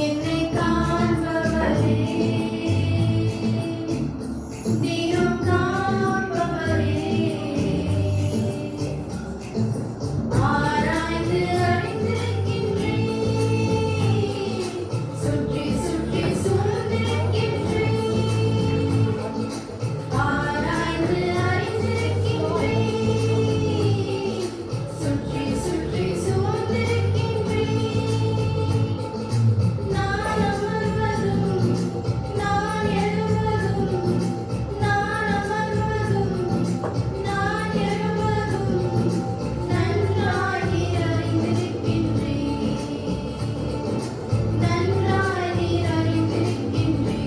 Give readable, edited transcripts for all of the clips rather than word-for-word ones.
என்னை காண்பவரே, தினம் காண்பவரே, ஆராய்ந்து அறிந்திருக்கின்றேன், சுற்றி சுற்றி சூழ்ந்திருக்கின்றேன், ஆராய்ந்து அறிந்திருக்கின்றேன், சுற்றி சுற்றி சூழ்ந்திருக்கின்றேன். நான் அமர்வதும் நான் எழுவதும், நான் அமர்வதும் நான் எழுவதும் நன்றாய் நீர் அறிந்திருக்கின்றீர், நன்றாய் நீர் அறிந்திருக்கின்றீர்.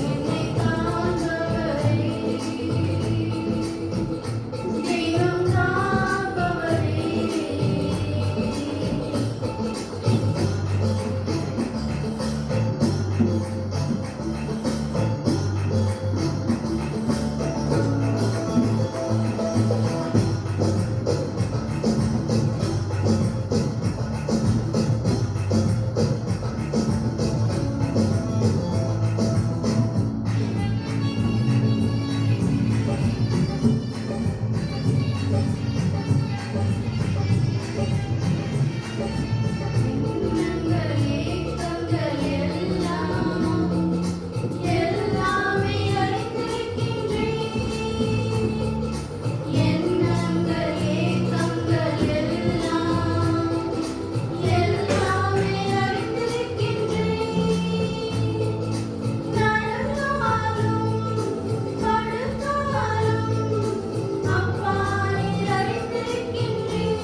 என்னை காண்பவரே, தெய்வம் காப்பவரே, எண்ணங்கள் ஏக்கங்கள் எல்லாம் எல்லாமே அறிந்திருக்கின்றேன், எண்ணங்கள் ஏக்கங்கள் எல்லாம் எல்லாமே அறிந்திருக்கின்றேன். நடந்தாலும் படுத்தாலும் அப்பா நீர் அறிந்திருக்கின்றீர்,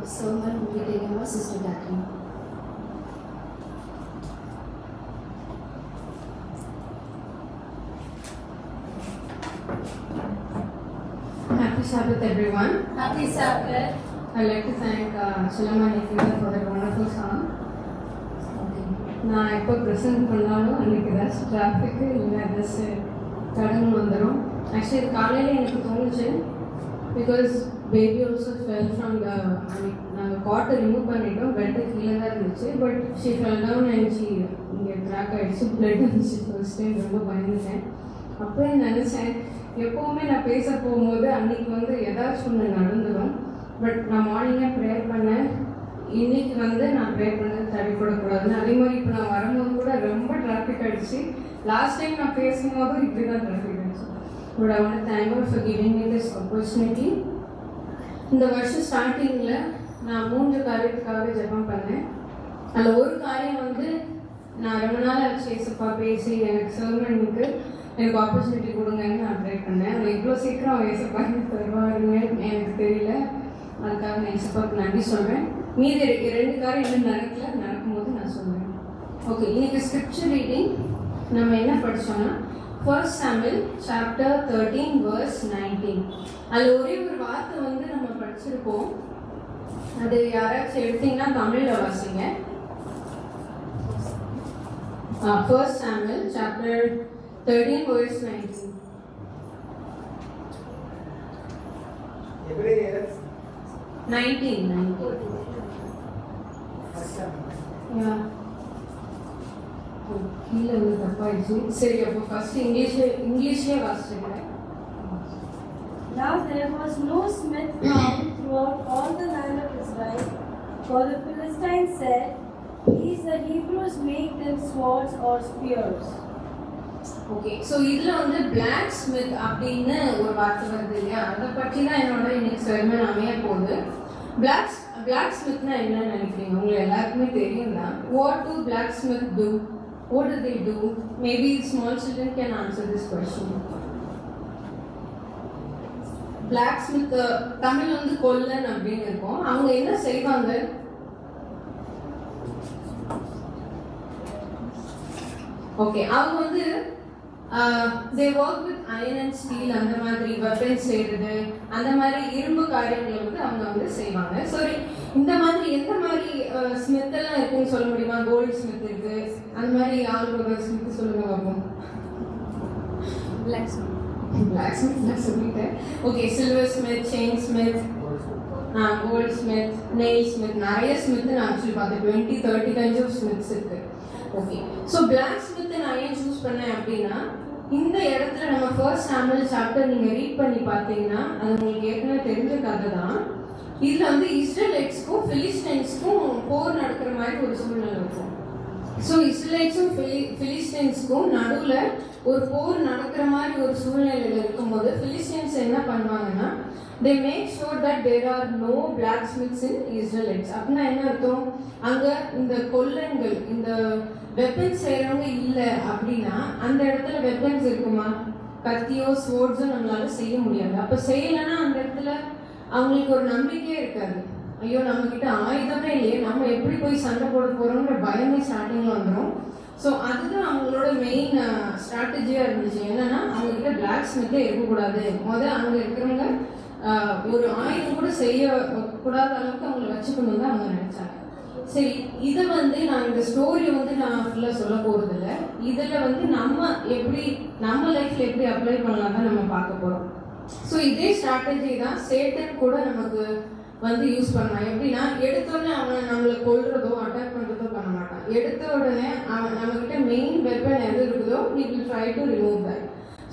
sermon will be taken by Sister Catherine. Happy Sabbath, everyone. Happy Sabbath. I'd like to thank Shalama Nikita for that wonderful song. நான் எப்போ ப்ரெசென்ட் பண்ணாலும் அன்றைக்கி ஏதாச்சும் டிராஃபிக்கு இல்லை ஏதாச்சும் தடங்கு வந்துடும். ஆக்சுவலி இது காலையில் எனக்கு தோணுச்சு, because baby also fell from the நாங்கள் காட்டை ரிமூவ் பண்ணிட்டோம், பெட்டு கீழே தான் இருந்துச்சு. பட் ஷீ ஃபெல் டவுன் ஆயிடுச்சு, இங்கே ட்ராக் ஆகிடுச்சு, பிளட் இருந்துச்சு. ஃபர்ஸ்ட் டைம் ரொம்ப பயந்துட்டேன். அப்போயே நினச்சேன், எப்போவுமே நான் பேச போகும்போது அன்றைக்கி வந்து ஏதாச்சும் ஒன்று நடந்துடும். பட் நான் மார்னிங்காக ப்ரேயர் பண்ணேன், இன்னைக்கு வந்து நான் ப்ரேயர் பண்ணது தடைப்படக்கூடாதுன்னு. அதே மாதிரி இப்போ நான் வரும்போது கூட ரொம்ப டிராஃபிக் ஆகிடுச்சு. லாஸ்ட் டைம் நான் பேசும்போது இப்படி தான் டிராஃபிக் ஆகிடுச்சு. But I want to thank you for giving me this opportunity. இந்த வருஷம் ஸ்டார்டிங்கில் நான் 3 காரியத்துக்காக ஜெபம் பண்ணேன். அதில் ஒரு காரியம் வந்து நான் ரொம்ப நாள் ஆச்சு ஏசப்பா பேசி எனக்கு சர்மனுக்கு எனக்கு ஆப்பர்ச்சுனிட்டி கொடுங்கன்னு நான் ட்ரை பண்ணேன். அது இவ்வளோ சீக்கிரம் ஏசப்பா தருவாருன்னு எனக்கு தெரியல. அதுக்காக நான் ஏசப்பாவுக்கு நன்றி சொல்கிறேன். மீதி 2 காரியம் இன்னும் நடக்கும்போது நான் சொல்கிறேன். ஓகே, இன்னைக்கு ஸ்கிரிப்சர் ரீடிங் நம்ம என்ன படித்தோம்னா 1 Samuel chapter 13 verse 19. அதில் ஒரே ஒரு வார்த்தை வந்து நம்ம படிச்சிருப்போம். அது யாராச்சும் எடுத்தீங்கன்னா தமிழில் வாசிங்க. 1 Samuel chapter 13 verse 19. Hebrews 19. கீழே வந்து தப்பாயிடுச்சு. சரி, அப்போ first இங்கிலீஷ்லேயே வாசிச்சுக்கிறேன். Now there was no smith found throughout all the land of Israel, for the Philistines said, "These the Hebrews make them swords or spears." Okay, so இதில் வந்து black Smith அப்படின்னு ஒரு வார்த்தை வருது இல்லையா, அதை பற்றி தான் என்னோட இன்னைக்கு செர்மன் அமைய போகுது. பிளாக் ஸ்மித்னா என்னன்னு நினைக்கிறீங்க? உங்களுக்கு எல்லாருக்குமே தெரியும் தான். What do blacksmith do? What do they do? Maybe small children can answer this question. Blacksmith Tamil வந்து கொல்லன் அப்படின்னு இருக்கும். அவங்க என்ன செய்வாங்க? ஓகே, அவங்க வந்து they work with iron and steel, அந்த மாதிரி வெப்பன்ஸ் செய்யறது, அந்த மாதிரி இரும்பு காரியங்களை வந்து அவங்க வந்து செய்வாங்க. சரி, இந்த மாதிரி எந்த மாதிரி ஸ்மித் எல்லாம் இருக்குன்னு சொல்ல முடியுமா? கோல்டு ஸ்மித் இருக்கு, அந்த மாதிரி ஆளுநர் ஸ்மித் சொல்லுங்க பார்ப்போம். பிளாக் ஸ்மித் நான் சொல்லிட்டேன். Okay, silversmith, chain smith, goldsmith, nail smith, நிறைய ஸ்மித் நான் ஆக்சுவலி பார்த்தேன். 20-30 kinds of ஸ்மித்ஸ் இருக்கு. ஓகே, ஸோ பிளாக் ஸ்மித் நான் ஏன் சூஸ் பண்ணேன் அப்படின்னா, இந்த இடத்துல நம்ம 1 Samuel சாப்டர் நீங்க ரீட் பண்ணி பார்த்தீங்கன்னா அது உங்களுக்கு ஏற்கனவே தெரிஞ்ச கதை தான். இதுல வந்து இஸ்ரேலைட்ஸ்க்கும் பிலிஸ்டைன்ஸ்க்கும் போர் நடக்கிற மாதிரி ஒரு சூழ்நிலை இருக்கும். ஸோ இஸ்ரேலைட்ஸும் பிலிஸ்டைன்ஸ்க்கும் நடுவில் ஒரு போர் நடக்கிற மாதிரி ஒரு சூழ்நிலையில் இருக்கும்போது பிலிஸ்டைன்ஸ் என்ன பண்ணுவாங்கன்னா, they make sure that there are no blacksmiths in Israelites. அப்படின்னா என்ன அர்த்தம்? அங்கே இந்த கொல்லன்கள், இந்த வெப்பன்ஸ் செய்கிறவங்க இல்லை அப்படின்னா அந்த இடத்துல வெப்பன்ஸ் இருக்குமா? கத்தியோ ஸ்வோர்ட்ஸோ நம்மளால செய்ய முடியாது. அப்போ செய்யலைன்னா அந்த இடத்துல அவங்களுக்கு ஒரு நம்பிக்கையே இருக்காது. ஐயோ, நம்மக்கிட்ட ஆயுதமே இல்லையே, நம்ம எப்படி போய் சண்டை போட போகிறோங்கிற பயமே ஸ்டார்டிங்கில் வந்துடும். ஸோ அதுதான் அவங்களோட மெயின் ஸ்ட்ராட்டஜியாக இருந்துச்சு. என்னன்னா, அவங்கக்கிட்ட பிளாக் ஸ்மித்தே இருக்கக்கூடாது. அங்கே இருக்கிறவங்க ஒரு ஆயுதம் கூட செய்யக்கூடாத அளவுக்கு அவங்களை வச்சுக்கணும் தான் அவங்க நினைச்சாங்க. சரி, இதை வந்து நான் இந்த ஸ்டோரியை வந்து நான் ஃபுல்லாக சொல்ல போகிறதில்ல. இதில் வந்து நம்ம லைஃப்பில் எப்படி அப்ளை பண்ணலாம் தான் நம்ம பார்க்க போகிறோம். ஸோ இதே ஸ்ட்ராட்டஜி தான் சேட்டன் கூட நமக்கு வந்து யூஸ் பண்ணலாம். எப்படின்னா, எடுத்தோடனே அவன் நம்மளை கொல்றதோ அட்டாக் பண்ணுறதோ பண்ண மாட்டான். எடுத்த உடனே அவன் நம்மக்கிட்ட மெயின் வெப்பன் எது இருக்குதோ we will try to remove that.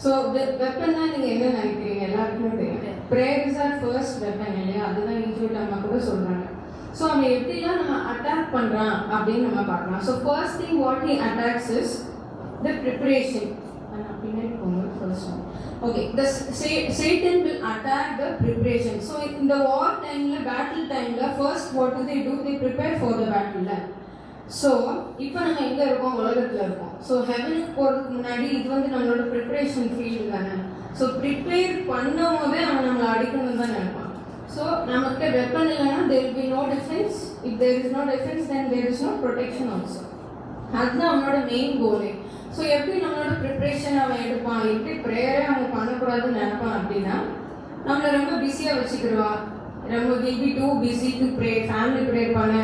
So வெப்பன்னா நீங்கள் என்ன நினைக்கிறீங்க? எல்லாருக்குமே தெரியும், prayer is our first weapon இல்லையா? அதுதான் ஈஜிப்ட் அம்மா கூட சொல்கிறாங்க. ஸோ அவன் எப்படிலாம் நம்ம அட்டாக் பண்ணுறான் அப்படின்னு நம்ம பார்க்கலாம். So first thing what he attacks is the preparation. பின்னாடி போங்க first one. Okay, the Satan will attack the preparation. So in the war time la, battle time la, first what do? They prepare for the battle la. So இப்போ நம்ம எங்கே இருக்கோம்? உலகத்தில் இருக்கோம். So ஹெவனுக்கு போகிறதுக்கு முன்னாடி இது வந்து நம்மளோட ப்ரிப்பரேஷன் ஃபீல்டு தானே. ஸோ ப்ரிப்பேர் பண்ணும் போதே அவன் நம்மளை அடிக்கணும்னு தான் நினைப்பான். ஸோ நம்மகிட்ட வெப்பன் இல்லைன்னா there will be no If there is no defense, then there is no protection also. அதுதான் அவனோட மெயின் கோலே. ஸோ எப்படி நம்மளோட ப்ரிப்ரேஷன் அவன் எடுப்பான், எப்படி ப்ரேயரே அவன் பண்ணக்கூடாதுன்னு நினைப்பான் அப்படின்னா, நம்மளை ரொம்ப பிஸியாக வச்சுக்கிடுவான். ரொம்ப will be two busy to pray, family prayer பண்ண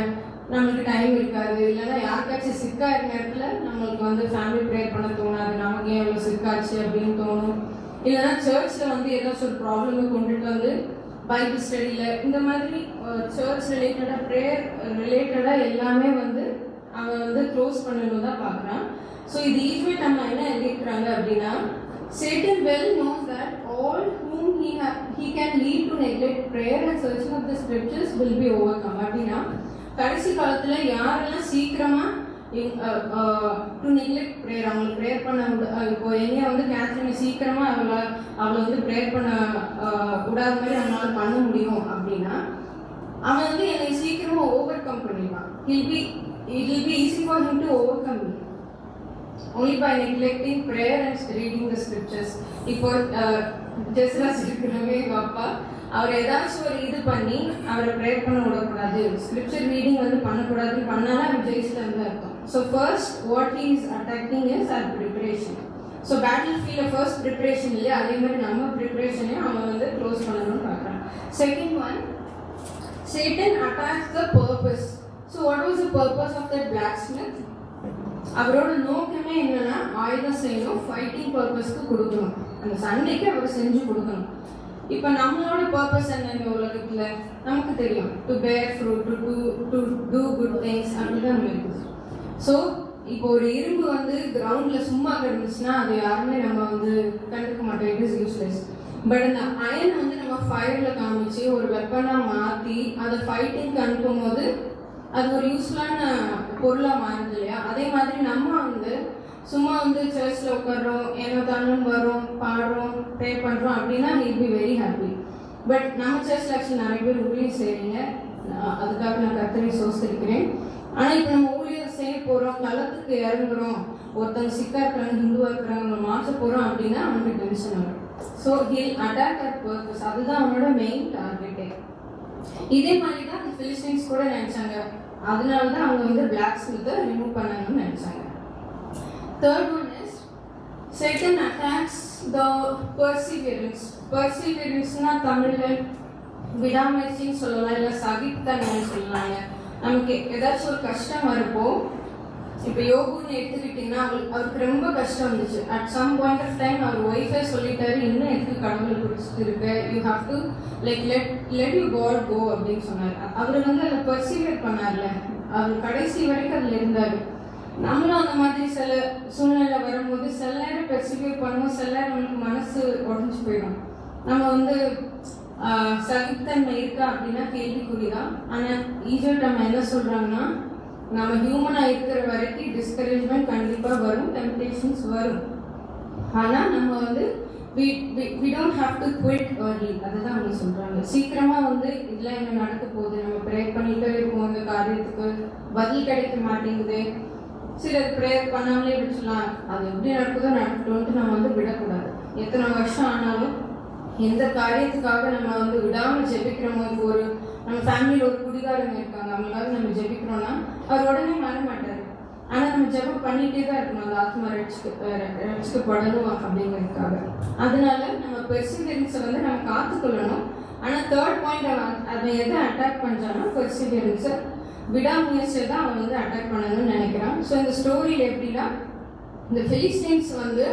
நம்மளுக்கு டைம் இருக்காது. இல்லைன்னா யாருக்காச்சும் சிக்காக இருக்க நேரத்தில் நம்மளுக்கு வந்து ஃபேமிலி ப்ரேயர் பண்ண தோணாது, நமக்கு ஏன் எவ்வளோ சிக்காச்சு அப்படின்னு தோணும். இல்லைன்னா சர்ச்சில் வந்து ஏதாச்சும் ஒரு ப்ராப்ளமை கொண்டுட்டு வந்து பைபிள் ஸ்டடியில் இந்த மாதிரி சர்ச் ரிலேட்டடாக ப்ரேயர் ரிலேட்டடாக எல்லாமே வந்து அவன் வந்து க்ளோஸ் பண்ணணும் தான் பார்க்குறான். ஸோ இது ஈஸியாக நம்ம என்ன எழுதிக்கிறாங்க அப்படின்னா, Satan well knows that all whom he can lead to neglect prayer and searching of the scriptures will be overcome. அப்படின்னா கடைசி காலத்தில் யாரெல்லாம் சீக்கிரமாக டு நெக்லெக்ட் ப்ரேயர், அவங்களுக்கு ப்ரேயர் பண்ண இப்போ என்னைய வந்து கேத்ரினை சீக்கிரமாக அவளை வந்து ப்ரேயர் பண்ண விடாத மாதிரி அவங்களால பண்ண முடியும் அப்படின்னா, அவன் வந்து என்னை சீக்கிரமாக ஓவர் கம் பண்ணிடுவான். It will be easy for him to overcome me only by neglecting prayer and reading the scriptures. இப்போ ஜெஸ்ராஸ் இருக்கிறவங்க எங்கள் அப்பா அவர் ஏதாச்சும் ஒரு இது பண்ணி அவரை ப்ரேயர் பண்ண விடக்கூடாது, ஸ்கிரிப்சர் ரீடிங் வந்து பண்ணக்கூடாதுன்னு பண்ணாலும் அவர் ஜெயிச்சில் வந்து இருக்கும். So first what he is attacking is அவர் ப்ரிப்பரேஷன். ஸோ பேட்டில் ஃபீல்டில் ஃபர்ஸ்ட் ப்ரிப்பரேஷன் இல்லையா, அதே மாதிரி நம்ம ப்ரிப்பரேஷனையும் அவன் வந்து க்ளோஸ் பண்ணணும்னு பார்க்குறான். Second one, Satan attacks the purpose. So what was the purpose of that blacksmith? அவரோட நோக்கமே என்னன்னா ஆயுதம் செய்யணும், ஃபைட்டிங் பர்பஸ்க்கு கொடுக்கணும், அந்த சண்டைக்கு அவர் செஞ்சு கொடுக்கணும். இப்போ நம்மளோட பர்பஸ் என்ன இந்த உலகத்துல நமக்கு தெரியும், to bear fruit, to do good things அப்படிதான் நம்ம இருக்குது. ஸோ இப்போ ஒரு இரும்பு வந்து கிரவுண்ட்ல சும்மா கிடந்துச்சுன்னா அது யாருமே நம்ம வந்து கண்டுக்க மாட்டோம், இட் இஸ் யூஸ்லெஸ். பட் அந்த அயன் வந்து நம்ம ஃபயர்ல காமிச்சு ஒரு வெப்பனா மாற்றி அதை ஃபைட்டிங்க்கு அனுப்பும் போது அது ஒரு யூஸ்ஃபுல்லான பொருளாக மாறுது இல்லையா. அதே மாதிரி நம்ம வந்து சும்மா வந்து சர்ச்சில் உட்காடுறோம், ஏனோ தானும் வரோம், பாடுறோம், ப்ரே பண்ணுறோம் அப்படின்னா he'll be very happy. But நம்ம சர்ச்சில் ஆக்சுவலி நிறைய பேர் ஊழியம் செய்கிறீங்க, அதுக்காக நான் கர்த்தரை சோஸ்திருக்கிறேன். ஆனால் இப்போ நம்ம ஊழியம் செய்ய போகிறோம், களத்துக்கு இறங்குறோம், ஒருத்தவங்க சிக்கா இருக்கிறாங்க, ஹிந்துவாக இருக்கிறாங்க, மாற்ற போகிறோம் அப்படின்னா அவனுக்கு டென்ஷன் வரும். So he'll attack at purpose, அதுதான் அவனோட மெயின் டார்கெட்டே. இதே மாதிரி தான் அந்த பிலிஸ்டைன்ஸ் கூட நினைச்சாங்க, அதனால தான் அவங்க வந்து பிளாக் ஸ்மித்தை ரிமூவ் பண்ணணும்னு நினைச்சாங்க. Third one is Satan attacks the perseverance. Perseverance-னா தமிழ்ல விடாமுயற்சின்னு சொல்லலாம், இல்லை சகிப்புத்தன்மைன்னு சொல்லலாங்க. நமக்கு ஏதாச்சும் ஒரு கஷ்டம் வரப்போ, இப்போ யோகுன்னு எடுத்துக்கிட்டிங்கன்னா அவருக்கு ரொம்ப கஷ்டம் இருந்துச்சு. At some point of time அவர் ஒய்ஃபே சொல்லிட்டாரு, இன்னும் எதுக்கு கடவுள் பிடிச்சிட்டு இருக்கு, you have to like let you God go அப்படின்னு சொன்னார். அவர் வந்து அதை பர்சீவர் பண்ணார்ல, அவர் கடைசி வரைக்கும் அதில் இருந்தார். நம்மளும் அந்த மாதிரி சில சூழ்நிலை வரும்போது சில நேரம் பர்சீவர் பண்ணுவோம், சில நேரம் நம்மளுக்கு மனசு உடஞ்சி போயிடும். நம்ம வந்து சகித்தன்மை இருக்கா அப்படின்னா கேள்விக்குறிதான். ஆனால் ஈஸியாக நம்ம என்ன சொல்கிறாங்கன்னா, நம்ம ஹியூமனாக இருக்கிற வரைக்கும் டிஸ்கரேஜ்மெண்ட் கண்டிப்பாக வரும், டெம்ப்டேஷன்ஸ் வரும். ஆனால் நம்ம வந்து we don't have to quit early. அதுதான் அவங்க சொல்கிறாங்க. சீக்கிரமாக வந்து இதெல்லாம் என்ன நடக்க போகுது, நம்ம ப்ரேயர் பண்ணிகிட்டே இருக்கோம், இந்த காரியத்துக்கு பதில் கிடைக்க மாட்டேங்குது, சிலர் ப்ரேயர் பண்ணாமலே விட்டுலாம், அது எப்படி நடக்குதோ நடக்கட்டும்ட்டு நம்ம வந்து விடக்கூடாது. எத்தனை வருஷம் ஆனாலும் எந்த காரியத்துக்காக நம்ம வந்து விடாமல் ஜெபிக்கிறோமோ, இப்போ ஒரு நம்ம ஃபேமிலியில் ஒரு குடிகாரங்க இருக்காங்க, அவங்களுக்காக நம்ம ஜெபிக்கிறோம்னா அவர் உடனே மாற மாட்டார். ஆனால் நம்ம ஜெபம் பண்ணிகிட்டே தான் இருக்கணும், அந்த ஆத்மா ரட்சிக்கப்படணும் அப்படிங்கிறதுக்காக. அதனால நம்ம பெர்சிவியரன்ஸை வந்து நம்ம காத்துக்கொள்ளணும். ஆனால் தேர்ட் பாயிண்ட் அதை எதை அட்டாக் பண்ணுறான்னா பெர்சிவியரன்ஸை, விடாமுயற்சியை தான் அவன் வந்து அட்டாக் பண்ணணும்னு நினைக்கிறான். ஸோ இந்த ஸ்டோரியில் எப்படின்னா, இந்த பிலிஸ்டைன்ஸ் வந்து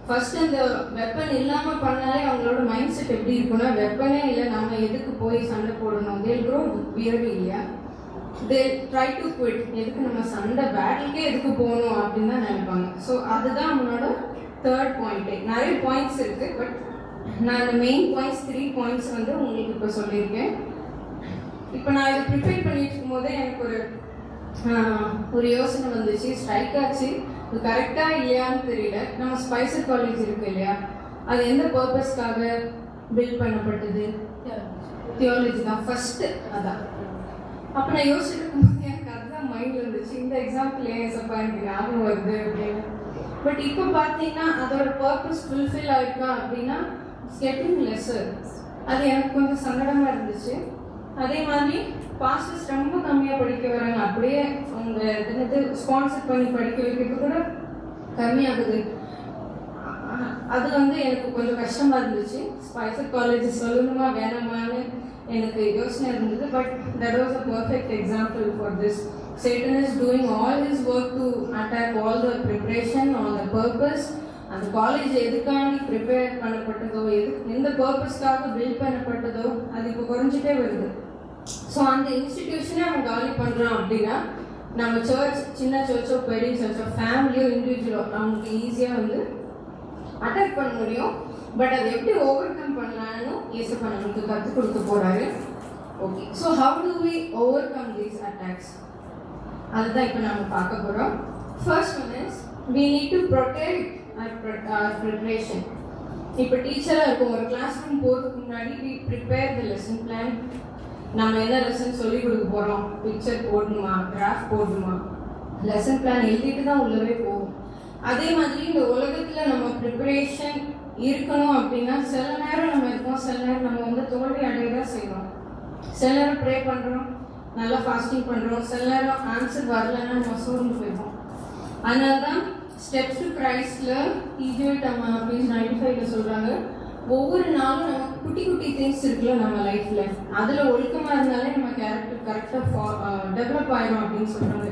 ஃபர்ஸ்ட் அந்த வெப்பன் இல்லாமல் பண்ணாலே அவங்களோட மைண்ட் செட் எப்படி இருக்குன்னா, வெப்பனே இல்லை, நம்ம எதுக்கு போய் சண்டை போடணும், they'll grow weary இல்லையா, they'll try to quit, எதுக்கு நம்ம சண்டை பேட்டிலுக்கே எதுக்கு போகணும் அப்படின்னு தான் நினைப்பாங்க. ஸோ அதுதான் அவனோட தேர்ட் பாயிண்ட்டே. நிறைய பாயிண்ட்ஸ் இருக்குது, பட் நான் இந்த மெயின் பாயிண்ட்ஸ் 3 பாயிண்ட்ஸ் வந்து உங்களுக்கு இப்போ சொல்லியிருக்கேன். இப்போ நான் இதை ப்ரிப்பேர் பண்ணிட்டு இருக்கும்போதே எனக்கு ஒரு யோசனை வந்துச்சு, ஸ்ட்ரைக் ஆச்சு. இது கரெக்டாக இல்லையான்னு தெரியல. நம்ம ஸ்பைசர் காலேஜ் இருக்கு இல்லையா, அது எந்த பர்பஸ்க்காக பில்ட் பண்ணப்பட்டது? தியாலஜி தான் ஃபர்ஸ்ட். அதான் அப்போ நான் யோசிச்சுட்டு இருக்கும்போது எனக்கு அதுதான் மைண்டில் இருந்துச்சு, இந்த எக்ஸாம்பிள் ஏன் சப்பா எனக்கு ஞாபகம் வருது அப்படின்னு. பட் இப்போ பார்த்தீங்கன்னா அதோட பர்பஸ் ஃபுல்ஃபில் ஆயிருக்கா அப்படின்னா கெட்டிங் லெஸ்ஸர். அது எனக்கு கொஞ்சம் சங்கடமாக இருந்துச்சு. அதே மாதிரி பாஸ்டர்ஸ் ரொம்ப கம்மியாக படிக்க வராங்க, அப்படியே அவங்க என்னது ஸ்பான்சர் பண்ணி படிக்க வைக்கிறது கூட கம்மியாகுது. அது வந்து எனக்கு கொஞ்சம் கஷ்டமா இருந்துச்சு. ஸ்பைசர் காலேஜ் சொல்லணுமா வேணாமான்னு எனக்கு யோசனை இருந்தது. But that was a perfect example for this. Satan is doing all his work to attack all the preparation, all the purpose. அந்த காலேஜ் எதுக்காண்டி ப்ரிப்பேர் பண்ணப்பட்டதோ, எந்த பர்பஸ்க்காக பில்ட் பண்ணப்பட்டதோ அது இப்போ குறைஞ்சிட்டே வருது. ஸோ அந்த இன்ஸ்டிடியூஷனே அவன் காலி பண்ணுறான் அப்படின்னா நம்ம சர்ச், சின்ன சர்ச்சோ பெரிய சர்ச்சோ ஃபேமிலியோ இண்டிவிஜுவலோ அவங்களுக்கு ஈஸியாக வந்து அட்டாக் பண்ண முடியும். பட் அதை எப்படி ஓவர் கம் பண்ணலான்னு இயேசப்பா நமக்கு கற்றுக் கொடுக்க போகிறாரு. Okay, so how do we overcome these attacks, அதுதான் இப்போ நம்ம பார்க்க போகிறோம். First one is we need to protect our preparation. இப்போ டீச்சராக இருக்கும், ஒரு கிளாஸ் ரூம் போகிறதுக்கு முன்னாடி we prepare the lesson plan. நம்ம என்ன லெசன் சொல்லி கொடுக்க போகிறோம், பிக்சர் போடணுமா, கிராஃப் போடணுமா, லெசன் பிளான் எழுதிட்டு தான் உள்ளவே போகும். அதே மாதிரி இந்த உலகத்தில் நம்ம ப்ரிப்பரேஷன் இருக்கணும் அப்படின்னா சில நேரம் நம்ம இருக்கோம், சில நேரம் நம்ம வந்து தோல்வி அடைய தான் செய்வோம். சில நேரம் ப்ரே பண்ணுறோம், நல்லா ஃபாஸ்டிங் பண்ணுறோம், சில நேரம் ஆன்சர் வரலன்னா நம்ம சோர்ந்து போயிடுவோம். அதனால தான் ஸ்டெப்ஸ் டு கிரைஸ்டில் ஈஜிப்ட் நம்ம பேஜ் 95ல சொல்கிறாங்க, ஒவ்வொரு நாளும் நம்ம குட்டி குட்டி திங்ஸ் இருக்குல்ல நம்ம லைஃப்பில், அதில் ஒழுக்கமாக இருந்தாலே நம்ம கேரக்டர் கரெக்டாக டெவலப் ஆயிடும் அப்படின்னு சொல்கிறாங்க.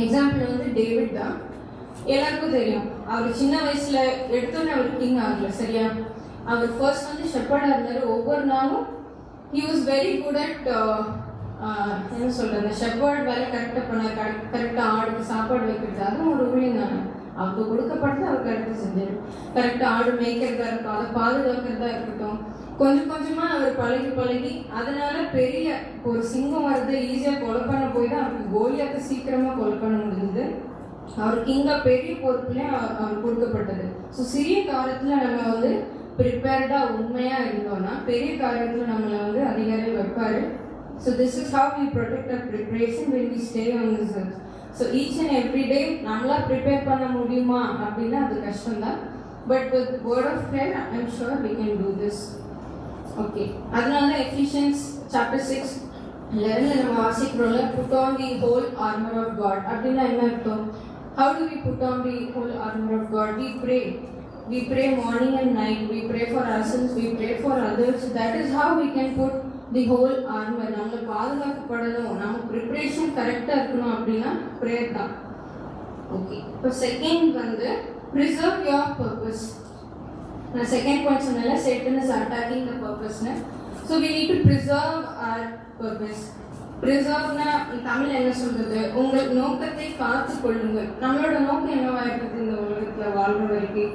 எக்ஸாம்பிள் வந்து டேவிட் தான். எல்லாருக்கும் தெரியும், அவர் சின்ன வயசில் எடுத்தோன்னே அவர் கிங் ஆகல, சரியா? அவர் ஃபர்ஸ்ட் வந்து ஷெப்பர்டாக இருந்தார். ஒவ்வொரு நாளும் he was very good at என்ன சொல்கிறது, ஷெப்பர்ட் வேலை கரெக்டாக பண்ண, கரெக்டாக ஆடுக்கு சாப்பாடு வைக்கிறது, அதுவும் ஒரு ஊழியம் தானே. அவருக்கு கொடுக்கப்பட்டது அவர் கரெக்டாக செஞ்சார். கரெக்டாக ஆடு மேய்க்கிறதா இருக்கட்டும், அதை பாதுகாக்கிறதா இருக்கட்டும், கொஞ்சம் கொஞ்சமாக அவர் பழகி அதனால பெரிய ஒரு சிங்கம் வரது ஈஸியாக கொலை பண்ண போய் தான் அவருக்கு கோலியாத்தை சீக்கிரமாக கொலை பண்ண முடிஞ்சது. அவர் கிங்காக பெரிய பொறுப்புலேயே அவர் கொடுக்கப்பட்டது. ஸோ சிறிய காலத்தில் நம்ம வந்து ப்ரிப்பேர்டாக உண்மையாக இருந்தோம்னா பெரிய காரியத்தில் நம்மளை வந்து அதிகாரி வைப்பார். So this is how we protect our preparation when we stay on this earth. So each and every day நம்மளா ப்ரிப்பேர் பண்ண முடியுமா அப்படின்னா அது கஷ்டம்தான். But with word of prayer I am sure we can do this. Okay, அதனால தான் Ephesians chapter 6:11 நம்ம வாசிக்கிறோம்ல, put on the whole armour of God. அப்படின்னா என்ன அர்த்தம்? How do we put on the whole armor of God? We pray morning and night. We pray for ourselves, we pray for others. That is how we can put the whole armor. நம்ம பாதுகாக்கப்படணும், நம்ம preparation கரெக்டாக இருக்கணும் அப்படின்னா prayer தான். Okay, இப்போ second வந்து preserve your purpose. நான் second point சொன்னேன்ல, Satan is attacking the purpose. So we need to preserve our purpose. ப்ரிசர்வ்னா தமிழ் என்ன சொல்றது, உங்கள் நோக்கத்தை காத்து கொள்ளுங்கள். நம்மளோட நோக்கம் என்னவா இருக்குது இந்த உலகத்துல வாழ்ற வரைக்கும்?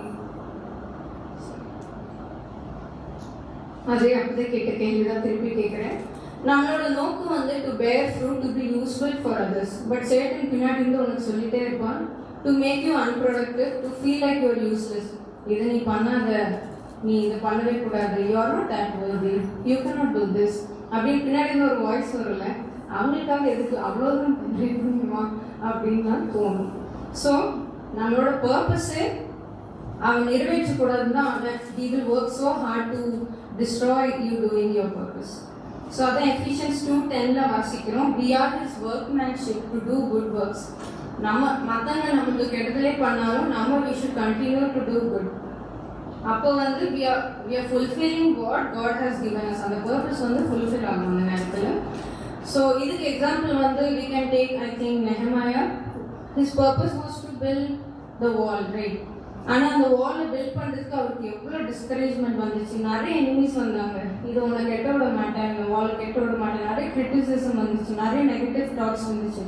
அதே அப்படியே கேட்ட கேள்விதான் திருப்பி கேட்கிறேன். நம்மளோட நோக்கம் வந்து to bear fruit, to be useful for others. But satan பின்னாடி இருந்து உனக்கு சொல்லிட்டே இருப்பான், to make you unproductive, to feel like you're useless. இதை நீ பண்ணாத, நீ இதை பண்ணவே கூடாது, you are not that worthy, you cannot do this அப்படின்னு பின்னாடி இருந்து ஒரு வாய்ஸ் வரல. அவங்களுக்காக எதுக்கு அவ்வளோதான் பண்ணிடுமா அப்படின்னு தோணும். ஸோ நம்மளோட பர்பஸே அவன் நிறைவேற்றக்கூடாதுன்னு தான் அவன் he will work so hard to destroy you doing your purpose. So அதான் எஃபிஷியன்ஸ் 2:10 வாசிக்கிறோம், we are his workmanship to do good works. நம்ம மற்றவங்க நமக்கு கெடுதலே பண்ணாலும் நம்ம we should continue to do good. அப்போ வந்து we are fulfilling what God has given us. அந்த பர்பஸ் வந்து ஃபுல்ஃபில் ஆகும் அந்த நேரத்தில். ஸோ இதுக்கு எக்ஸாம்பிள் வந்து we can take I think Nehemiah. His purpose was to build the wall, right? ஆனால் அந்த வாலை பில்ட் பண்ணுறதுக்கு அவருக்கு எவ்வளோ டிஸ்கரேஜ்மெண்ட் வந்துச்சு, நிறைய எனிமீஸ் வந்தாங்க, இது உன்னை கெட்ட விட மாட்டேன், இந்த வாலை கெட்ட விட மாட்டேன், நிறைய கிரிட்டிசிசம் வந்துச்சு, நிறைய நெகட்டிவ் தாட்ஸ் வந்துச்சு.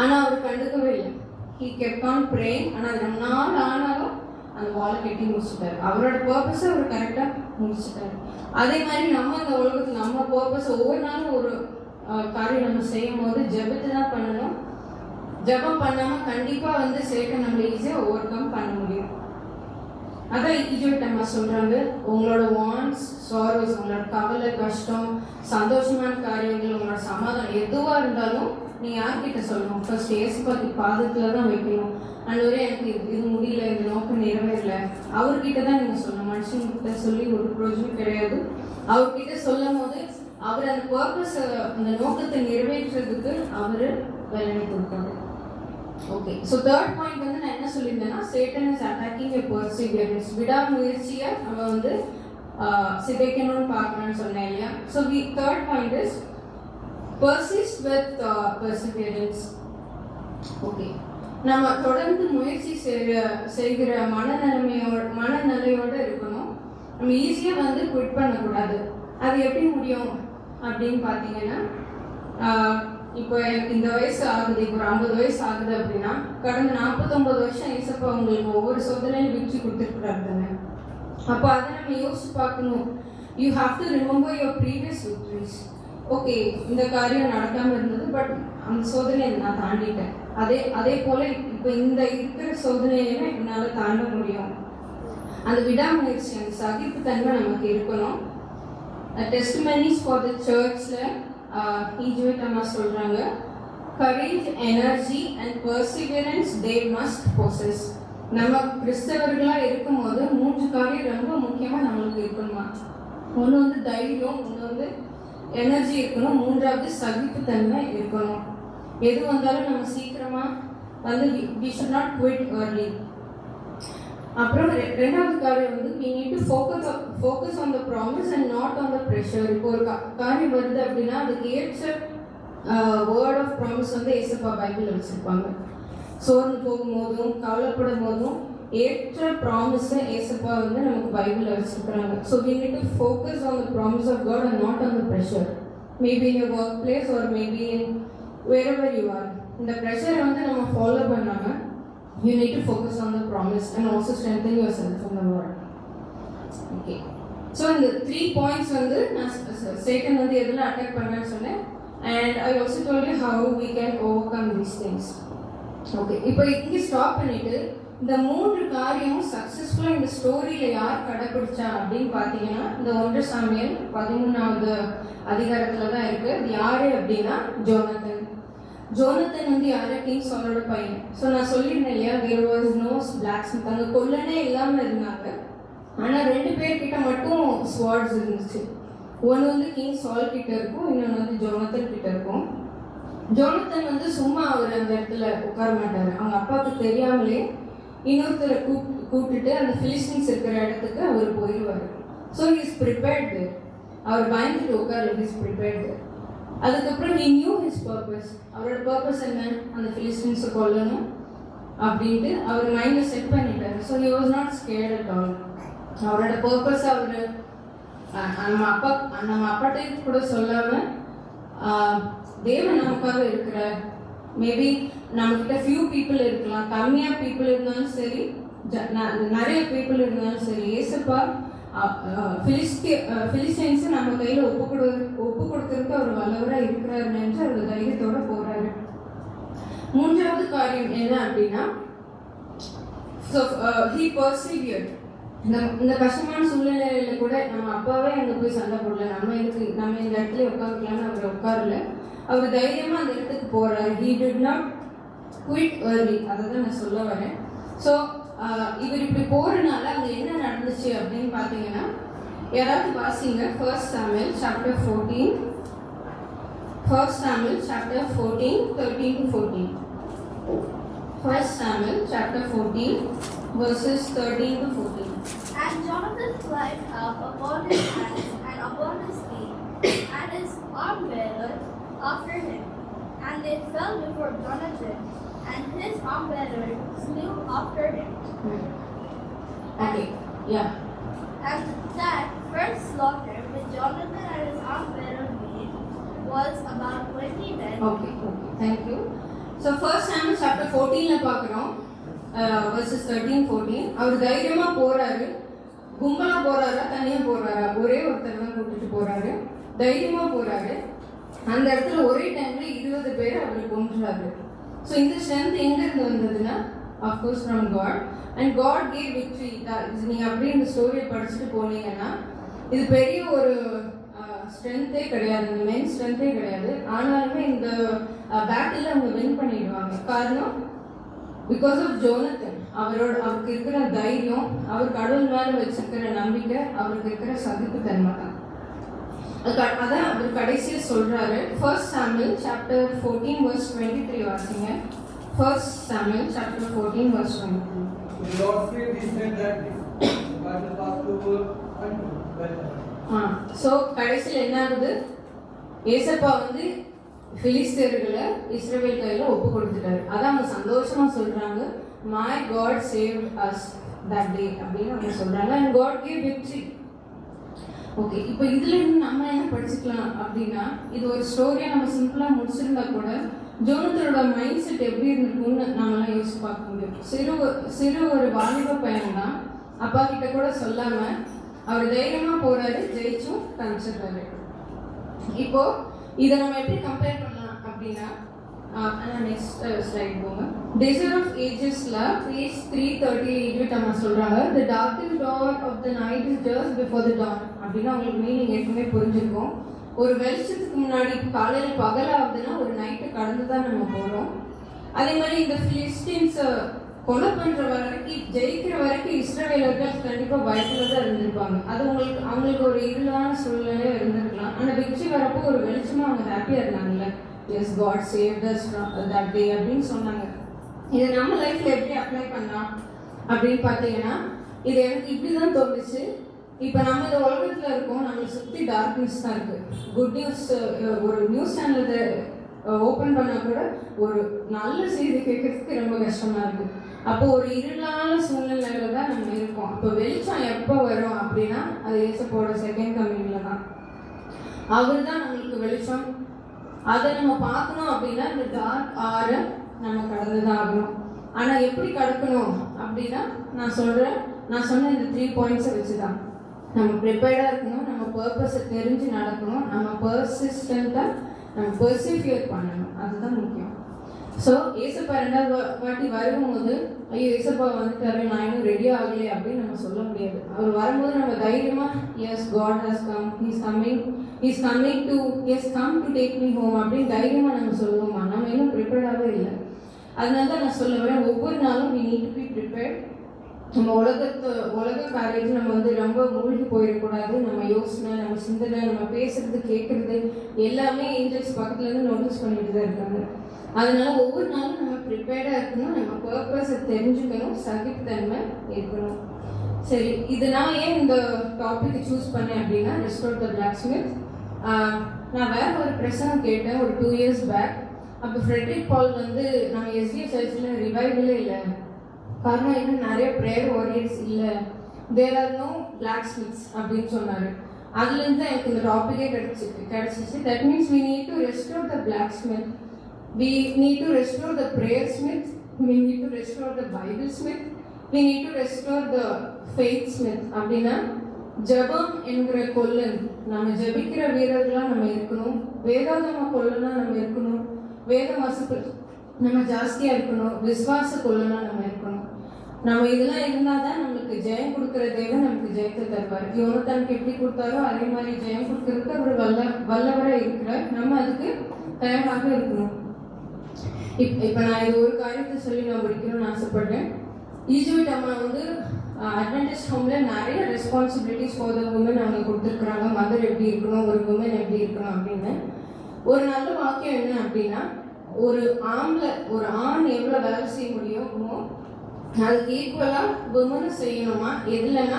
ஆனால் அவர் கண்டுக்கவே இல்லை. he kept on praying. ஆனால் ரொம்ப நாள் ஆனாலும் அந்த வாலை கட்டி முடிச்சுட்டாரு. அவரோட பர்பஸை அவர் கரெக்டாக முடிச்சுட்டாரு. அதே மாதிரி நம்ம இந்த உலகத்தில் நம்ம பர்பஸ் ஒவ்வொரு நாளும் ஒரு காரியம் நம்ம செய்யும் போது ஜெபத்தை தான் பண்ணணும். ஜெபம் பண்ணாமல் கண்டிப்பாக வந்து சேட்டன் நம்மளை ஈஸியாக ஓவர் கம் பண்ண முடியும். அதான் ஈஜிப்ட் அம்மா சொல்கிறாங்க, உங்களோட வான்ஸ், சாரோஸ், உங்களோட கவலை, கஷ்டம், சந்தோஷமான காரியங்கள், உங்களோட சமாதானம் எதுவாக இருந்தாலும் நீ யார்கிட்ட சொல்லணும்? ஃபர்ஸ்ட் ஏசப்பாக்கு பாதத்தில் தான் வைக்கணும். அண்டவரே எனக்கு இது முடியல, இந்த நோக்கம் நிறைவேறல, அவர்கிட்ட தான் நீங்கள் சொல்லணும். மனுஷங்கிட்ட சொல்லி ஒரு ப்ரோஜனம் கிடையாது. அவர்கிட்ட சொல்லும் போது அவர் அந்த பர்பஸ், அந்த நோக்கத்தை நிறைவேற்றுறதுக்கு அவர் வல்லமை கொடுப்பாரு. ஓகே, ஸோ தேர்ட் பாயிண்ட் வந்து நான் என்ன சொல்லியிருந்தேன்னா, Satan is attacking a perseverance. விடாமுயற்சியை அவன் வந்து சிதைக்கணும்னு பார்க்கணும்னு சொன்னேன் இல்லையா. So third point is persist with perseverance. Okay, நம்ம தொடர்ந்து முயற்சி செய்கிற மனநிலையோட இருக்கணும். நம்ம ஈஸியாக வந்து குவிட் பண்ணக்கூடாது. அது எப்படி முடியும் அப்படின்னு பார்த்தீங்கன்னா, இப்போ எனக்கு இந்த வயசு ஆகுது, இப்போ ஒரு 50 வயசு ஆகுது அப்படின்னா, கடந்த 49 வருஷம் ஏசப்பா உங்களுக்கு ஒவ்வொரு சோதனையும் விச்சு கொடுத்துருக்குறாரு தானே. அப்போ அதை நம்ம யோசிச்சு பார்க்கணும். You have to remember your previous victories. Okay, இந்த காரியம் நடக்காமல் இருந்தது, பட் அந்த சோதனையை நான் தாண்டிட்டேன். அதே போல இப்போ இந்த இருக்கிற சோதனையுமே என்னால் தாண்ட முடியும். அந்த விடாமுயற்சி, அந்த சகிப்புத்தன்மை நமக்கு இருக்கணும். டெஸ்டிமனிஸ் ஃபார் த சர்ச்சில் ஈஜுவேட் அம்மா சொல்கிறாங்க, courage, energy and perseverance they must possess. நம்ம கிறிஸ்தவர்களாக இருக்கும்போது 3 காரியம் ரொம்ப முக்கியமாக நம்மளுக்கு இருக்கணுமா. ஒன்று வந்து தைரியம், ஒன்று வந்து எனர்ஜி இருக்கணும், 3வது சகிப்புத்தன்மை இருக்கணும். எது வந்தாலும் நம்ம சீக்கிரமாக வந்து we should not quit early. அப்புறம் 2வது காரியம் வந்து we need to focus on the promise and not on the pressure. இப்போ ஒரு காரியம் வருது அப்படின்னா அதுக்கு ஏற்ற வேர்ட் ஆஃப் ப்ராமிஸ் வந்து ஏசப்பா பைபிளில் வச்சுருப்பாங்க. சோர்ந்து போகும்போதும் கவலைப்படும் போதும் ஏற்ற ப்ராமிஸை ஏசப்பா வந்து நமக்கு பைபிளில் வச்சுருக்குறாங்க. So we need to focus on the promise of God and not on the pressure. Maybe in your workplace or maybe in wherever you are. இந்த ப்ரெஷரை வந்து நம்ம ஃபாலோ பண்ணாமல் you need to focus on the promise and also strengthen yourself in the word. Okay. So இந்த 3 points வந்து நான் Satan வந்து எதில் அட்டாக் பண்ணேன்னு சொன்னேன். And I also told you how we can overcome these things. Okay. இப்போ இங்கே stop பண்ணிட்டு இந்த 3 காரியமும் சக்ஸஸ்ஃபுல்லாக இந்த ஸ்டோரியில் யார் கடைபிடிச்சா அப்படின்னு பார்த்தீங்கன்னா, இந்த 1 சாமுவேல் 13வது அதிகாரத்தில் தான் இருக்குது. அது யார் அப்படின்னா ஜோனத்தன். ஜோனத்தன் வந்து யாரு? கிங் சாலோட பையன். ஸோ நான் சொல்லியிருந்தேன் இல்லையா, தேர் வாஸ் நோ பிளாக்ஸ்மித். அங்கே கொல்லனே இல்லாமல் இருந்தாங்க. ஆனால் 2 பேர்கிட்ட மட்டும் ஸ்வார்ட்ஸ் இருந்துச்சு. ஒன்று வந்து கிங் சால் கிட்ட இருக்கும், இன்னொன்று வந்து ஜோனத்தன் கிட்ட இருக்கும். ஜோனத்தன் வந்து சும்மா அவர் அந்த இடத்துல உட்கார மாட்டார். அவங்க அப்பாவுக்கு தெரியாமலே இன்னொருத்தரை கூப்பிட்டுட்டு அந்த பிலிஸ்டீன்ஸ் இருக்கிற இடத்துக்கு அவர் போயிடுவார். So he's prepared. அவர் பயந்துட்டு உட்காரு, ஹீஸ் ப்ரிப்பேர்டு. அதுக்கப்புறம் he knew his purpose. அவரோட பர்பஸ் என்ன? அந்த பிலிஸ்டீன்ஸை கொல்லணும் அப்படின்ட்டு அவர் மைண்டில் செட் பண்ணிட்டார். So he was not scared at all. அவரோட பர்பஸ் அவர் நம்ம அப்பாட்டே கூட சொல்லாமல் தேவன் நமக்காக இருக்கிற, மேபி நம்மக்கிட்ட ஃபியூ பீப்புள் இருக்கலாம், கம்மியாக பீப்புள் இருந்தாலும் சரி, நிறைய பீப்புள் இருந்தாலும் சரி, ஏசப்பா பிலிஸ்டைன்ஸை நம்ம கையில் ஒப்பு கொடுக்கறதுக்கு அவர் வல்லவராக இருக்கிறாருன்னு அவர் தைரியத்தோட போறாரு. 3வது காரியம் என்ன அப்படின்னா, he persevered. இந்த கஷ்டமான சூழ்நிலையில கூட நம்ம அப்பாவே அங்கே போய் சண்டை போடல, நம்ம இந்த இடத்துல உட்காந்துக்கலாம்னு அவர் உட்காரல. அவர் தைரியமா அந்த இடத்துக்கு போறாரு. he did not quit early. அதை தான் நான் சொல்ல வரேன். ஸோ இவர் இப்படி போறதுனால அங்கே என்ன நடந்துச்சு அப்படின்னு பார்த்தீங்கன்னா, யாராவது வாசிங்க 1 Samuel chapter 14, 1 Samuel chapter 14, 13 to 14. 1 Samuel chapter 14 verses 13 to 14. And Jonathan climbed up upon his hands and upon his feet, and his armbearer after him. And they fell before Jonathan, and his armbearer slew after him. Okay, yeah. And that first slaughter which Jonathan and his armbearer made was about 20 men. Okay, thank you. So 1 Samuel chapter 14ல பார்க்குறோம், verses 13-14. அவர் தைரியமா போறாரு. கும்பலா போறாரா தனியா போறாரா? ஒரே ஒருத்தர் தான் கூட்டிட்டு போறாரு. தைரியமா போறாரு. அந்த இடத்துல ஒரே டைம்ல 20 பேர் அவர் கொன்றாரு. ஸோ இந்த ஸ்ட்ரென்த் எங்க இருந்து வந்ததுன்னா, of course from God. And God gave victory. நீங்க அப்படியே இந்த ஸ்டோரியை படிச்சுட்டு போனீங்கன்னா, இது பெரிய ஒரு ஸ்ட்ரென்த்தே கிடையாது, இந்த மெயின் ஸ்ட்ரென்த்தே கிடையாது. ஆனாலுமே இந்த பேட்டில் அவங்க வின் பண்ணிடுவாங்க. காரணம் பிகாஸ் ஆஃப் ஜோனத்தன். அவருக்கு இருக்கிற தைரியம், அவர் கடவுள் மேலே வச்சிருக்கிற நம்பிக்கை, அவருக்கு இருக்கிற சகிப்புத்தன்மை தான். அதான் அவர் கடைசியா சொல்றாரு. 1 Samuel chapter 14 verse 23 வாசிங்க. 1 Samuel chapter 14 verse 23. The Lord freed Israel that day. The battle passed over unto Bethel. So கடைசியில் என்ன ஆகுது? ஏசப்பா வந்து பிலிஸ்தீயர்களை இஸ்ரவேல் கையில ஒப்பு கொடுத்துட்டாரு. அதான் அவங்க சந்தோஷமா சொல்றாங்க, my God saved us that day அப்படின்னு அவங்க சொல்றாங்க. and God gave victory. Okay, இப்போ இதுல இருந்து நம்ம என்ன படிச்சுக்கலாம் அப்படின்னா, இது ஒரு ஸ்டோரியா நம்ம சிம்பிளா முடிச்சிருந்தா கூட ஜோனத்தனோட மைண்ட் செட் எப்படி இருந்திருக்கும்னு நம்மளாம் யோசிச்சு பார்க்க முடியும். சிறு ஒரு வாலிப பையன் தான், அப்பா கிட்ட கூட சொல்லாம அவர் தைரியமா போறாரு, ஜெயிச்சும் காமிச்சிடுறாரு. இப்போ இதை நம்ம எப்படி கம்பேர் பண்ணலாம் அப்படின்னா, நெக்ஸ்ட் ஸ்லைட் போங்க. Desire of Agesல பேஜ் 338 நம்ம சொல்றாங்க, the darkest hour of the night is just before the dawn அப்படின்னா உங்களுக்கு மீனிங் ஏற்கனவே புரிஞ்சிருக்கும். ஒரு வெளிச்சத்துக்கு முன்னாடி காலையில பகலாகுதுன்னா ஒரு நைட்டு கடந்து தான் நம்ம போறோம். அதே மாதிரி இந்த பிலிஸ்டீன்ஸ் கொலை பண்ற வரைக்கும், ஜெயிக்கிற வரைக்கும் இஸ்ரவேலர்கள் கண்டிப்பா பயத்துல தான் இருந்திருப்பாங்க. அது அவங்களுக்கு ஒரு இருளான சூழ்நிலையா இருந்திருக்கலாம். ஆனா வெற்றி வரப்போ ஒரு வெளிச்சமா அவங்க ஹாப்பியா இருந்தாங்கல்ல. Yes, God saved us that day அப்படின்னு சொன்னாங்க. இதை நம்ம லைஃப்ல எப்படி அப்ளை பண்ணலாம் அப்படின்னு பார்த்தீங்கன்னா, இது எனக்கு இப்படிதான் தோணுச்சு. இப்போ நம்ம இந்த உலகத்துல இருக்கோம், நம்மளை சுற்றி டார்க்னஸ் தான் இருக்கு. குட் நியூஸ், ஒரு நியூஸ் சேனல் ஓப்பன் பண்ணா கூட ஒரு நல்ல செய்தி கேட்கறதுக்கு ரொம்ப கஷ்டமா இருக்கு. அப்போ ஒரு இருளான சூழ்நிலையில தான் நம்ம இருக்கோம். அப்போ வெளிச்சம் எப்போ வரும் அப்படின்னா, அது ஏசப்போட செகண்ட் கம்மிங்ல தான். அவர் தான் நம்மளுக்கு வெளிச்சம். அதை நம்ம பார்க்கணும் அப்படின்னா இந்த டார்க் ஆற நம்ம கடந்துதான் ஆகணும். ஆனா எப்படி கடக்கணும் அப்படின்னா, நான் சொன்ன இந்த 3 பாயிண்ட்ஸை வச்சுதான் நம்ம ப்ரிப்பேர்டா இருக்கணும், நம்ம பர்பஸை தெரிஞ்சு நடக்கணும், நம்ம பர்சிஸ்டண்டா நம்ம பர்சிவியர் பண்ணணும். அதுதான் முக்கியம். ஸோ ஏசப்பா 2வது வாட்டி வரும்போது, ஐயோ ஏசப்பா வந்துட்டாரு, நான் இன்னும் ரெடி ஆகலையே அப்படின்னு நம்ம சொல்ல முடியாது. அவர் வரும்போது நம்ம தைரியமா, yes God has come, he's coming to come to take me home அப்படின்னு தைரியமா நம்ம சொல்லுவோமா? நம்ம இன்னும் ப்ரிப்பேர்டாகவே இல்லை. அதனால தான் நான் சொல்ல வரேன், ஒவ்வொரு நாளும் we need to be prepared. நம்ம உலக காரியத்தில் நம்ம வந்து ரொம்ப மூழ்கி போயிடக்கூடாது. நம்ம யோசனை, நம்ம சிந்தனை, நம்ம பேசுறது கேட்கறது எல்லாமே ஏஞ்சல்ஸ் பக்கத்துல இருந்து நோட்டீஸ் பண்ணிட்டு தான் இருக்காங்க. அதனால ஒவ்வொரு நாளும் நம்ம ப்ரிப்பேர்டா இருக்கணும், நம்ம பர்பஸை தெரிஞ்சுக்கணும், சகிப்புத்தன்மை இருக்கணும். சரி, இது நான் ஏன் இந்த டாபிக் சூஸ் பண்ணேன் அப்படின்னா, ரெஸ்டோர் த பிளாக்ஸ்மித். நான் வேற ஒரு பிரசங்கம் கேட்டேன் ஒரு 2 years பேக். அப்போ ஃப்ரெட்ரிக் பால் வந்து நம்ம எஸ்டிஎஃப் சர்ச்சில் ரிவைவலே இல்லை, காரணம் இன்னும் நிறைய ப்ரேயர் வாரியர்ஸ் இல்லை, தேர் ஆர் நோ பிளாக்ஸ்மித்ஸ் அப்படின்னு சொன்னார். அதுலேருந்து தான் எனக்கு இந்த டாப்பிக்கே கிடைச்சிச்சு. That means we need to restore the blacksmith, we need to restore the prayer smith, we need to restore the Bible smith, we need to restore the faith smith. அப்படின்னா ஜபம் என்கிற கொல்லன், நம்ம ஜபிக்கிற வீரர்களாக நம்ம இருக்கணும், வேதாகம கொல்லனா நம்ம இருக்கணும், வேத வாசிப்பு நம்ம ஜாஸ்தியாக இருக்கணும், விசுவாச கொல்லனா நம்ம இருக்கணும். நம்ம இதெல்லாம் இருந்தால் தான் நம்மளுக்கு ஜெயம் கொடுக்குற தேவன் நமக்கு ஜெயத்தை தருவார். யோனத்தானுக்கு எப்படி கொடுத்தாரோ அதே மாதிரி ஜெயம் கொடுக்கறதுக்கு அவர் வல்லவராக இருக்கிறார். நம்ம அதுக்கு தயாராக இருக்கணும். இப்போ நான் இது ஒரு காரியத்தை சொல்லி நான் முடிக்கணும்னு ஆசைப்படுறேன். ஈஜிப்ட் அம்மா வந்து அட்வென்டிஸ்ட் ஹோம்ல நிறைய ரெஸ்பான்சிபிலிட்டிஸ் ஃபார் த உமன் அவங்க கொடுத்துருக்குறாங்க. மதர் எப்படி இருக்கணும், ஒரு உமன் எப்படி இருக்கணும் அப்படின்னு. ஒரு நல்ல வாக்கியம் என்ன அப்படின்னா, ஒரு ஆண் எவ்வளோ வேலை செய்ய முடியுமோ அதுக்கு ஈக்குவலாக உமனும் செய்யணுமா. எதுலன்னா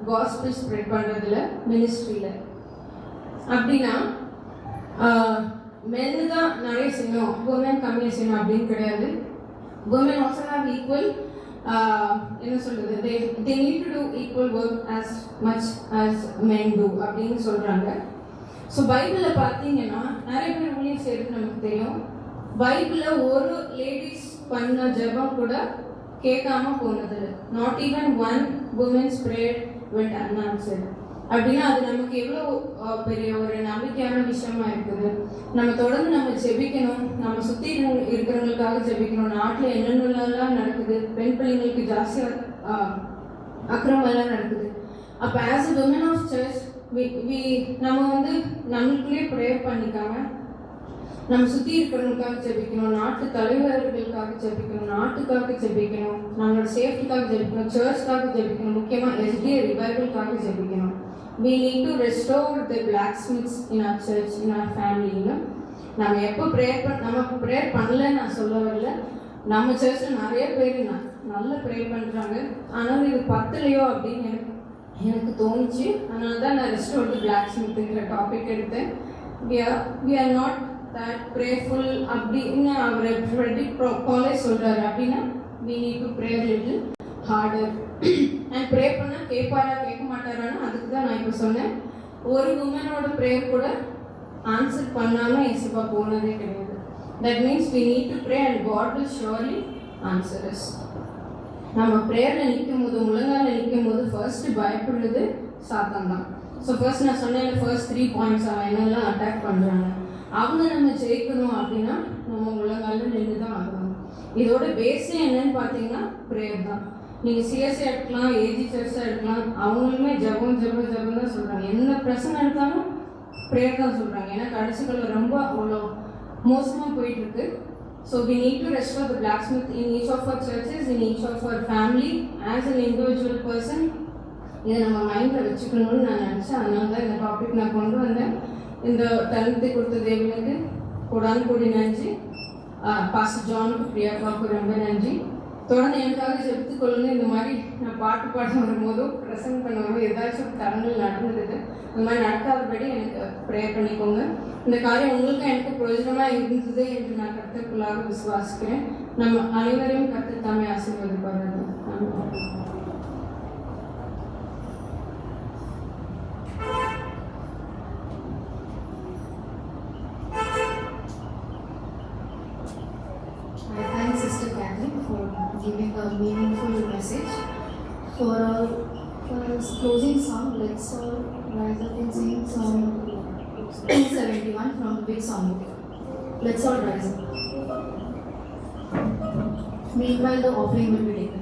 காஸ்பிள் ஸ்ப்ரெட் பண்ணுறதுல, மினிஸ்ட்ரியில். அப்படின்னா மென்னு தான் நிறைய செய்யணும், உமன் கம்மியாக செய்யணும் அப்படின்னு கிடையாது. உமன் ஆல்சோ ஹேவ் ஈக்குவல், என்ன சொல்றது, they need to do equal work as much as men do அப்படின்னு சொல்றாங்க. ஸோ பைபிளில் பார்த்தீங்கன்னா நிறைய பேர் ஊழியம் செய்யறது நமக்கு தெரியும். பைபிளில் ஒரு லேடிஸ் பண்ண ஜெபம் கூட கேட்காம போனது. Not even one women's prayer went unanswered. அப்படின்னா அது நமக்கு எவ்வளோ பெரிய ஒரு நம்பிக்கையான விஷயமா இருக்குது. நம்ம தொடர்ந்து நம்ம ஜெபிக்கணும், நம்ம சுற்றி இருக்கிறவங்களுக்காக ஜெபிக்கணும். நாட்டில் என்னென்னலாம் நடக்குது, பெண் பிள்ளைங்களுக்கு ஜாஸ்தியாக அக்கிரமெல்லாம் நடக்குது. அப்போ as a women of church நம்ம வந்து நம்மளுக்குள்ளேயே ப்ரேயர் பண்ணிக்காம நம்ம சுற்றி இருக்கிறவங்களுக்காக ஜெபிக்கணும், நாட்டு தலைவர்களுக்காக ஜெபிக்கணும், நாட்டுக்காக ஜெபிக்கணும், நம்மளோட சேஃப்டிக்காக ஜெபிக்கணும், சர்ச்சுக்காக ஜெபிக்கணும், முக்கியமாக எஸ்டிஏ ரிவைவலுக்காக ஜெபிக்கணும். we need to restore the blacksmiths in our church, in our family. நம்ம எப்போ நம்ம ப்ரேயர் பண்ணலன்னு நான் சொல்ல வரல. நம்ம சர்ச்சில் நிறைய பேர் நல்ல ப்ரேயர் பண்ணுறாங்க. ஆனால் இது பத்தலையோ அப்படின்னு எனக்கு தோணுச்சு. அதனால தான் நான் ரெஸ்டோர் தி பிளாக்ஸ்மித்ங்கிற டாபிக் எடுத்தேன். we are not that prayerful அப்படின்னு அவர் ஃப்ரெட்ரிக் பாலே சொல்கிறாரு. அப்படின்னா we need to pray a little harder. and pray பண்ணால் கேட்பாரா கேட்க மாட்டாரான்னு அதுக்கு தான் நான் இப்போ சொன்னேன். ஒரு உமனோட ப்ரேயர் கூட ஆன்சர் பண்ணாமல் இயேசுப்பா போனதே கிடையாது. That means we need to pray and God will surely answer us. நம்ம ப்ரேயரில் நிற்கும் போது, முழங்கால நிற்கும் போது ஃபர்ஸ்ட் பயப்படுறது சாத்தான் தான். ஸோ ஃபர்ஸ்ட் நான் சொன்னேன், ஃபர்ஸ்ட் 3 பாயிண்ட்ஸ் அவன் என்னெல்லாம் அட்டாக் பண்ணுறாங்க. அவங்க நம்ம ஜெயிக்கணும் அப்படின்னா நம்ம முழங்கால நின்று தான் ஆகணும். இதோட பேஸே என்னன்னு பார்த்தீங்கன்னா ப்ரேயர் தான். நீங்கள் சிஎஸ்சி எடுக்கலாம், ஏஜி சர்ச்ஸாக எடுக்கலாம், அவங்களுமே ஜபம் தான் சொல்கிறாங்க. எந்த பிரச்சனை எடுத்தாலும் ப்ரேயர் தான் சொல்கிறாங்க. ஏன்னா கடைசிகளில் ரொம்ப அவ்வளோ மோசமாக போயிட்டுருக்கு. So we need to restore the blacksmith in each of our churches, in each of our family, as an individual person. இதை நம்ம மைண்டில் வச்சுக்கணும்னு நான் நினச்சேன். அதனால தான் இந்த டாபிக் நான் கொண்டு வந்தேன். இந்த தருணத்தை கொடுத்த தேவனுக்கு கூடி நன்றி. பாஸ்டர் ஜானுக்கு, பிரியாக்காவுக்கு ரொம்ப நன்றி. தொடர்ந்து எனக்காக ஜெபித்துக் கொள்ளுங்க. இந்த மாதிரி நான் பாட்டு பாட வரும்போதோ ப்ரெசென்ட் பண்ண வரும்போது ஏதாச்சும் தருணங்கள் நடந்துருக்கு. இந்த மாதிரி நடக்காதபடி எனக்கு ப்ரேயர் பண்ணிக்கோங்க. இந்த காரியம் உங்களுக்கு எனக்கு பிரயோஜனமாக இருந்தது என்று நான் கர்த்தருக்குள்ளாக விசுவாசிக்கிறேன். நம்ம அனைவரையும் கர்த்தர் தாமே ஆசீர்வதிப்பார்கள். I thank Sister Catherine for giving a meaningful message. For his closing song, let's all rise up and sing song 71 from the big song book. Let's all rise up. Meanwhile, the offering will be taken.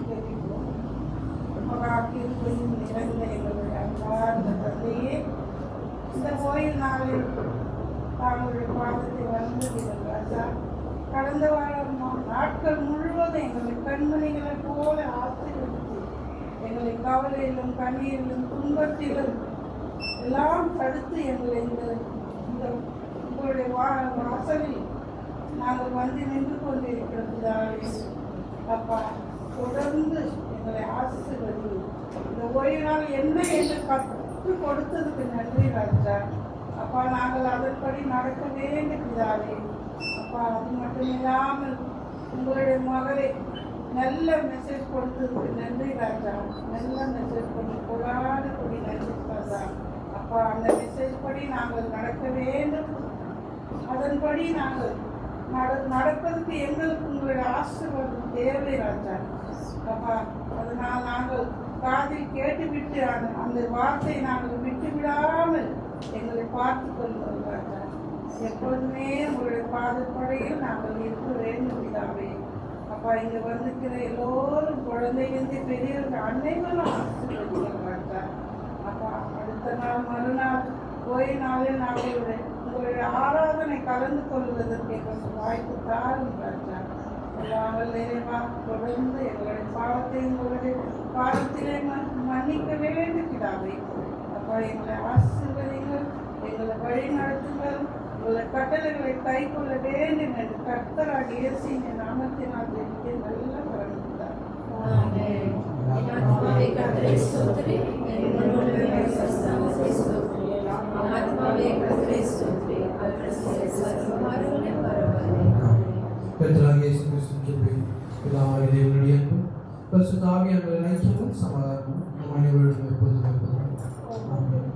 ஜெபிப்போம். மகாக்கிருபையும் நிறைந்த எங்களுடைய அன்பார்ந்த தந்தையே, இந்த ஓய்வு நாளில் தாங்களுடைய பாதத்தை வணங்குகிறோம் ராஜா. கடந்த வாரம் நாட்கள் முழுவதும் எங்களை கண்மணிகளை போல ஆசீர்வதித்து எங்களை கவலையிலும் கண்ணீரிலும் துன்பத்திலும் எல்லாம் தடுத்து எங்களை இந்த உங்களுடைய வாசலில் நாங்கள் வந்து நின்று கொண்டிருக்கிறதாலே அப்பா தொடர்ந்து எங்களை ஆசீர்வதி. இந்த ஓய்வு நாள் என்ன என்று கற்றுக் கொடுத்ததுக்கு நன்றி ராஜா. அப்பா நாங்கள் அதன்படி நடக்க வேண்டியதாலே அப்பா அது மட்டும் இல்லாமல் உங்களுடைய மகளை நல்ல மெசேஜ் கொடுத்ததுக்கு நன்றி ராஜா. நல்ல மெசேஜ் பண்ணி கொடி நன்றி ராஜா. அப்பா அந்த மெசேஜ் படி நாங்கள் நடக்க வேண்டும். அதன்படி நாங்கள் நடப்பதற்கு எங்களுக்கு உங்களுடைய ஆசீர்வாதம் தேவை ராஜா. அப்பா அதனால் நாங்கள் காதில் கேட்டுவிட்டு அந்த வார்த்தையை நாங்கள் விட்டு விடாமல் எங்களை பார்த்து கொள்வோம் ராஜா. எப்பொழுதுமே உங்களுடைய பாதப்படையில் நாங்கள் இருக்க வேண்டும் இதாவே. அப்பா இங்கே வந்துக்கிற எல்லோரும் குழந்தைலேருந்து பெரியவர்கள் அனைவரும் ஆசீர்வதிகள் ராஜா. அப்பா அடுத்த நாள் மறுநாள் ஓய்வு நாளில் நாங்கள் உங்களுடைய ஆராதனை கலந்து கொள்வதற்கு எங்களுக்கு வாய்ப்பு தாரும் ராஜா. நாங்கள் நிறைவா தொடர்ந்து எங்களுடைய பாவத்தை உங்களுடைய பாவத்திலே மன்னிக்க வேண்டுகிறாவே. அப்பா எங்களை ஆசீர்வதிங்கள், எங்களை வழி நடத்துங்கள், உங்களை கட்டளைகளை கை கொள்ள வேண்டும் என்று கர்த்தராக இயேசுவின் நாமத்தினால் ஜெபித்து நல்ல வரணுத்தார். கர்த்தராகிய இயேசு கிறிஸ்துவின் கிருபை, பிதாவாகிய தேவனுடைய அன்பு, பரிசுத்த ஆவியானவரின் ஐக்கியமும் சமாதானமும் நம் அனைவருக்கும் எப்பொழுதும் இருப்பதாக. ஆமென்.